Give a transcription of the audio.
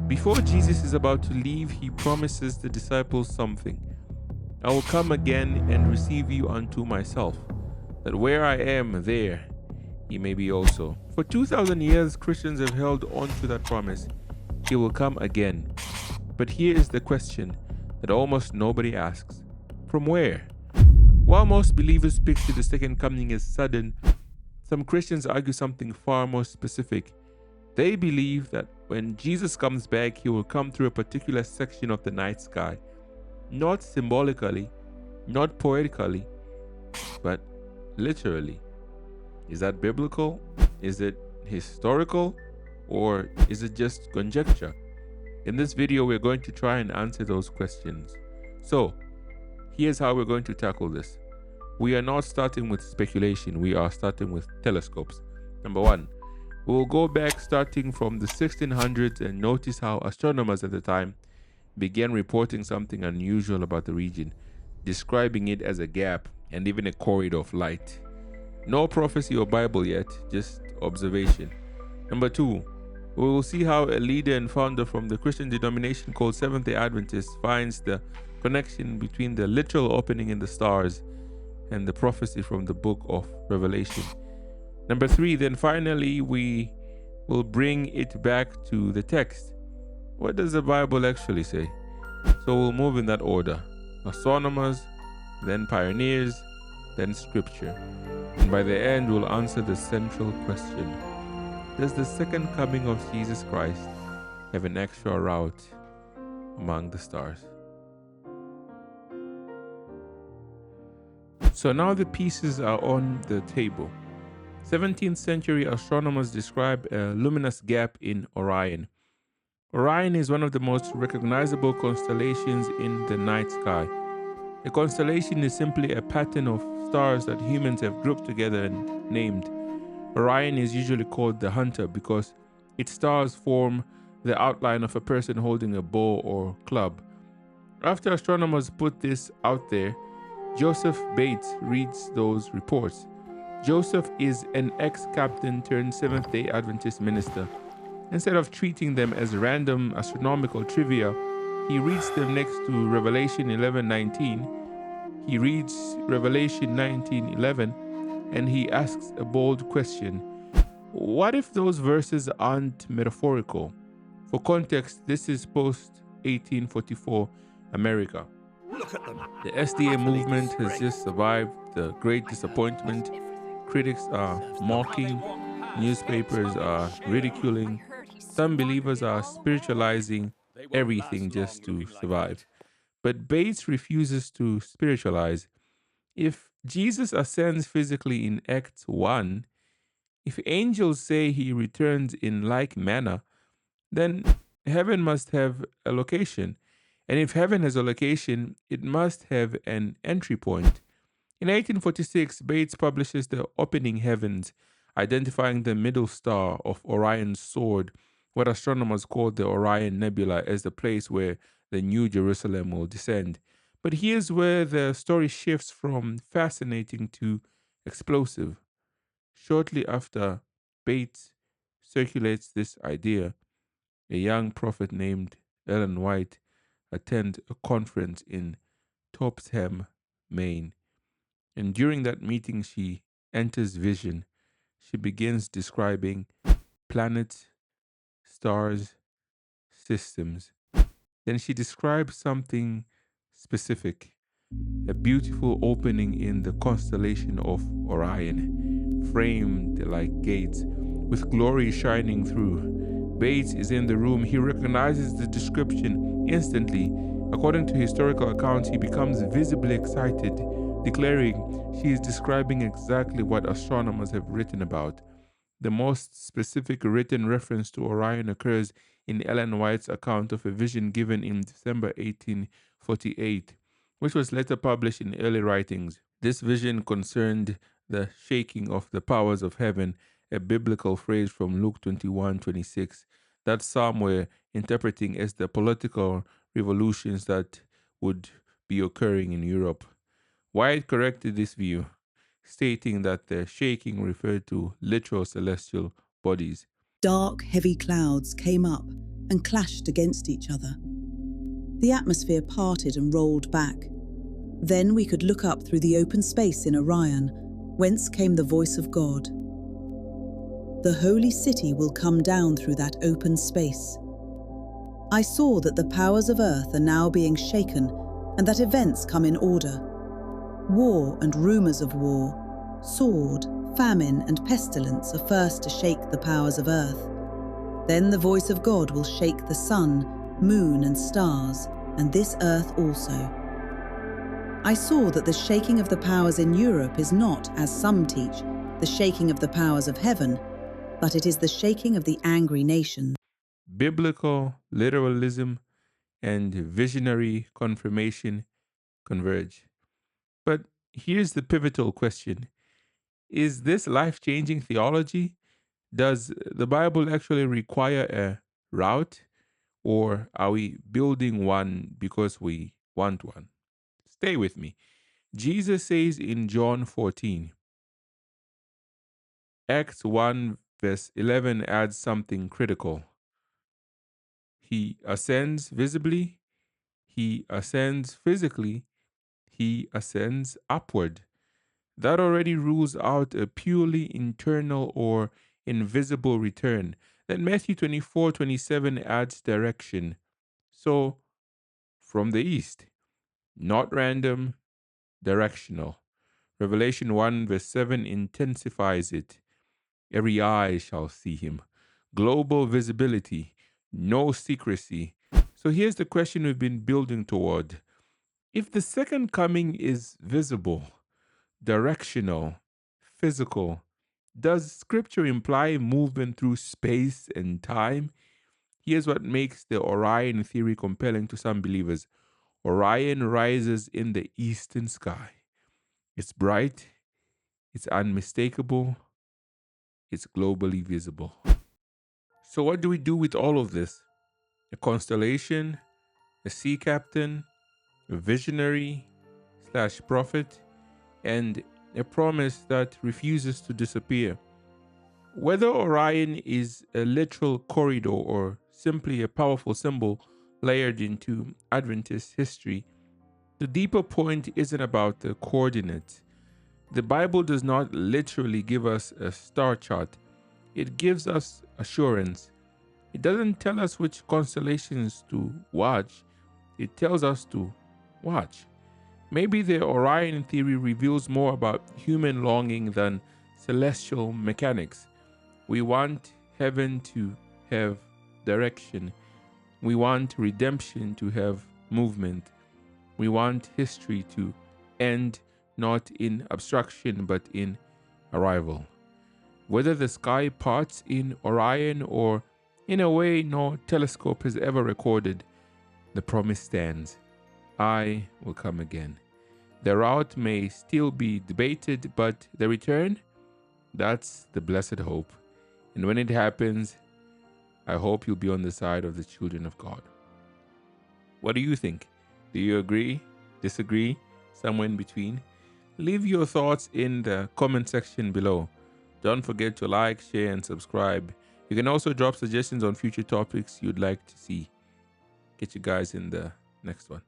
Before Jesus is about to leave, he promises the disciples something. I will come again and receive you unto myself, that where I am, there he may be also. For 2,000 years, Christians have held on to that promise. He will come again. But here is the question that almost nobody asks. From where? While most believers picture the second coming as sudden, some Christians argue something far more specific. They believe that when Jesus comes back, he will come through a particular section of the night sky, not symbolically, not poetically, but literally. Is that biblical? Is it historical? Or is it just conjecture? In this video, we're going to try and answer those questions. So, here's how we're going to tackle this. We are not starting with speculation, we are starting with telescopes. Number one, we'll go back starting from the 1600s and notice how astronomers at the time began reporting something unusual about the region, describing it as a gap and even a corridor of light. No prophecy or Bible yet, just observation. Number two, we will see how a leader and founder from the Christian denomination called Seventh-day Adventists finds the connection between the literal opening in the stars and the prophecy from the book of Revelation. Number three, then finally, we will bring it back to the text. What does the Bible actually say? So we'll move in that order. Astronomers, then pioneers, then scripture. And by the end, we'll answer the central question. Does the second coming of Jesus Christ have an extra route among the stars? So now the pieces are on the table. 17th century astronomers describe a luminous gap in Orion. Orion is one of the most recognizable constellations in the night sky. A constellation is simply a pattern of stars that humans have grouped together and named. Orion is usually called the hunter because its stars form the outline of a person holding a bow or club. After astronomers put this out there, Joseph Bates reads those reports. Joseph is an ex-captain turned Seventh-day Adventist minister. Instead of treating them as random astronomical trivia, he reads them next to Revelation 11:19. He reads Revelation 19:11 and he asks a bold question. What if those verses aren't metaphorical? For context, this is post-1844 America. Look at them. The SDA movement has just survived the great disappointment. Critics are mocking, newspapers are ridiculing, some believers are spiritualizing everything just to survive. But Bates refuses to spiritualize. If Jesus ascends physically in Acts 1, if angels say he returns in like manner, then heaven must have a location. And if heaven has a location, it must have an entry point. In 1846, Bates publishes The Opening Heavens, identifying the middle star of Orion's sword, what astronomers call the Orion Nebula, as the place where the New Jerusalem will descend. But here's where the story shifts from fascinating to explosive. Shortly after Bates circulates this idea, a young prophet named Ellen White attends a conference in Topsham, Maine. And during that meeting, she enters vision. She begins describing planets, stars, systems. Then she describes something specific, a beautiful opening in the constellation of Orion, framed like gates, with glory shining through. Bates is in the room. He recognizes the description instantly. According to historical accounts, he becomes visibly excited, declaring she is describing exactly what astronomers have written about. The most specific written reference to Orion occurs in Ellen White's account of a vision given in December 1848, which was later published in early writings. This vision concerned the shaking of the powers of heaven, a biblical phrase from Luke 21:26 that some were interpreting as the political revolutions that would be occurring in Europe. White corrected this view, stating that the shaking referred to literal celestial bodies. Dark, heavy clouds came up and clashed against each other. The atmosphere parted and rolled back. Then we could look up through the open space in Orion, whence came the voice of God. The holy city will come down through that open space. I saw that the powers of earth are now being shaken and that events come in order. War and rumors of war, sword, famine and pestilence are first to shake the powers of earth. Then the voice of God will shake the sun, moon and stars, and this earth also. I saw that the shaking of the powers in Europe is not, as some teach, the shaking of the powers of heaven, but it is the shaking of the angry nations. Biblical literalism and visionary confirmation converge. But here's the pivotal question. Is this life-changing theology? Does the Bible actually require a route, or are we building one because we want one? Stay with me. Jesus says in John 14, Acts 1 verse 11 adds something critical. He ascends visibly, he ascends physically, he ascends upward. That already rules out a purely internal or invisible return. Then Matthew 24:27 adds direction. So, from the east, not random, directional. Revelation 1 verse 7 intensifies it. Every eye shall see him. Global visibility, no secrecy. So here's the question we've been building toward. If the second coming is visible, directional, physical, does scripture imply movement through space and time? Here's what makes the Orion theory compelling to some believers. Orion rises in the eastern sky. It's bright, it's unmistakable, it's globally visible. So what do we do with all of this? A constellation, a sea captain, a visionary / prophet, and a promise that refuses to disappear. Whether Orion is a literal corridor or simply a powerful symbol layered into Adventist history, the deeper point isn't about the coordinates. The Bible does not literally give us a star chart. It gives us assurance. It doesn't tell us which constellations to watch. It tells us to watch. Maybe the Orion theory reveals more about human longing than celestial mechanics. We want heaven to have direction. We want redemption to have movement. We want history to end not in abstraction but in arrival. Whether the sky parts in Orion or in a way no telescope has ever recorded, the promise stands. I will come again. The route may still be debated, but the return, that's the blessed hope. And when it happens, I hope you'll be on the side of the children of God. What do you think? Do you agree? Disagree? Somewhere in between? Leave your thoughts in the comment section below. Don't forget to like, share, and subscribe. You can also drop suggestions on future topics you'd like to see. Get you guys in the next one.